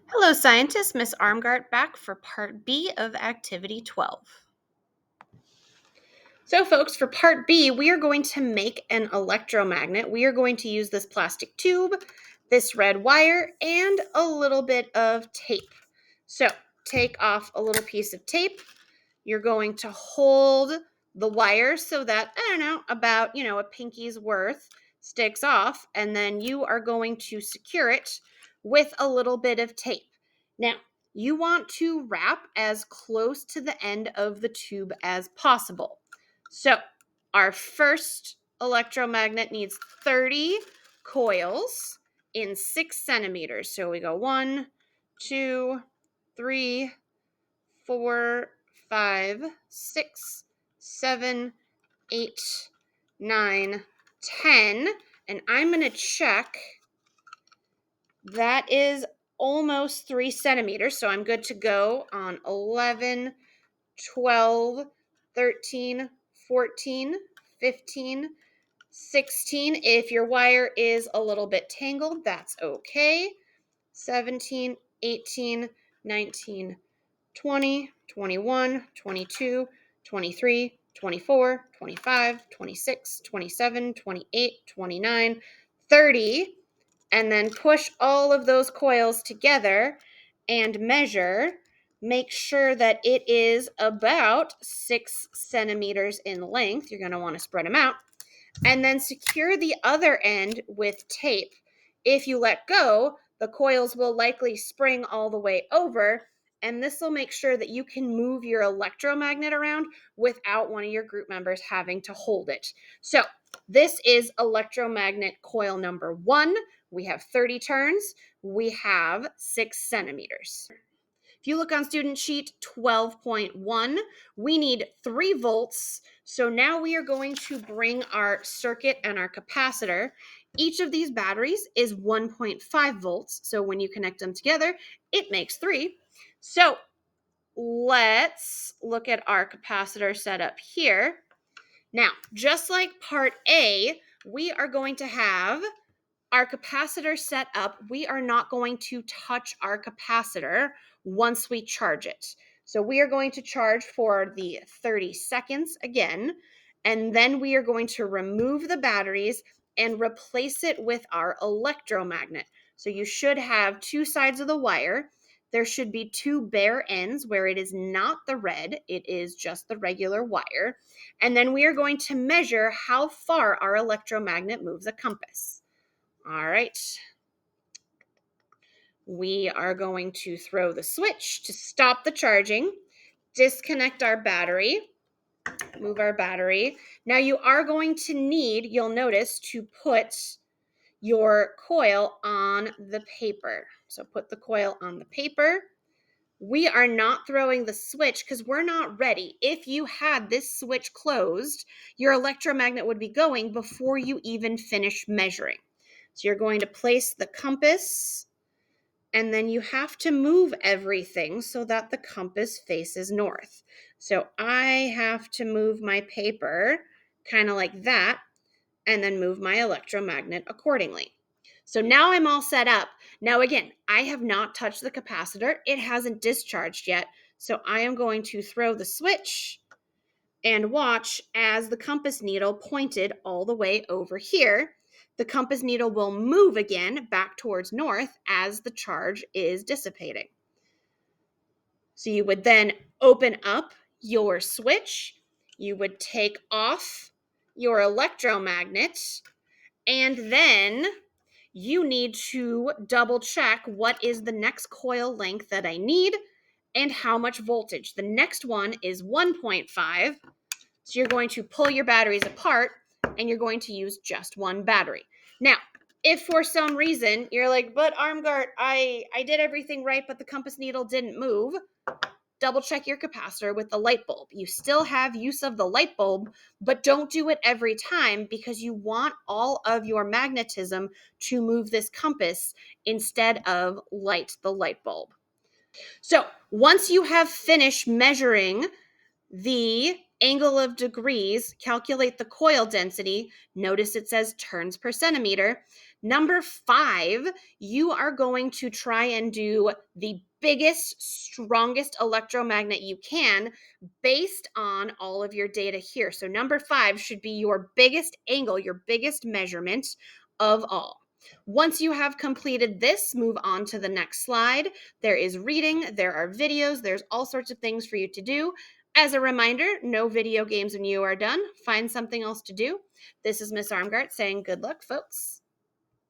Hello, scientists. Miss Armgardt back for part B of activity 12. So, folks, for part B, we are going to make an electromagnet. We are going to use this plastic tube, this red wire, and a little bit of tape. So, take off a little piece of tape. You're going to hold the wire so that, I don't know, about, a pinky's worth sticks off, and then you are going to secure it with a little bit of tape. Now, you want to wrap as close to the end of the tube as possible. So, our first electromagnet needs 30 coils in 6 centimeters. So we go 1, 2, 3, 4, 5, 6, 7, 8, 9, 10. And I'm going to check. That is almost 3 centimeters. So I'm good to go on 11, 12, 13, 14, 15, 16. If your wire is a little bit tangled, that's okay. 17, 18, 19, 20, 21, 22, 23, 24, 25, 26, 27, 28, 29, 30, and then push all of those coils together and measure. Make sure that it is about 6 centimeters in length. You're going to want to spread them out. And then secure the other end with tape. If you let go, the coils will likely spring all the way over, and this will make sure that you can move your electromagnet around without one of your group members having to hold it. So this is electromagnet coil number 1. We have 30 turns. We have 6 centimeters. If you look on student sheet 12.1, we need 3 volts. So now we are going to bring our circuit and our capacitor. Each of these batteries is 1.5 volts. So when you connect them together, it makes 3. So let's look at our capacitor setup here. Now, just like part A, we are going to have our capacitor set up. We are not going to touch our capacitor once we charge it. So we are going to charge for the 30 seconds again, and then we are going to remove the batteries and replace it with our electromagnet. So you should have 2 sides of the wire. There should be 2 bare ends where it is not the red, it is just the regular wire. And then we are going to measure how far our electromagnet moves a compass. All right. We are going to throw the switch to stop the charging, disconnect our battery, move our battery. Now you are going to need, you'll notice, to put your coil on the paper. So put the coil on the paper. We are not throwing the switch because we're not ready. If you had this switch closed, your electromagnet would be going before you even finish measuring. So you're going to place the compass, and then you have to move everything so that the compass faces north. So I have to move my paper kind of like that, and then move my electromagnet accordingly. So now I'm all set up. Now again, I have not touched the capacitor. It hasn't discharged yet. So I am going to throw the switch and watch as the compass needle pointed all the way over here. The compass needle will move again back towards north as the charge is dissipating. So you would then open up your switch, you would take off your electromagnet, and then you need to double check what is the next coil length that I need and how much voltage. The next one is 1.5. So you're going to pull your batteries apart and you're going to use just one battery. Now, if for some reason you're like, but Armgardt, I did everything right, but the compass needle didn't move, double check your capacitor with the light bulb. You still have use of the light bulb, but don't do it every time because you want all of your magnetism to move this compass instead of light the light bulb. So once you have finished measuring the angle of degrees, calculate the coil density. Notice it says turns per centimeter. Number 5, you are going to try and do the biggest, strongest electromagnet you can based on all of your data here. So number 5 should be your biggest angle, your biggest measurement of all. Once you have completed this, move on to the next slide. There is reading, there are videos, there's all sorts of things for you to do. As a reminder, no video games when you are done. Find something else to do. This is Miss Armgardt saying good luck, folks.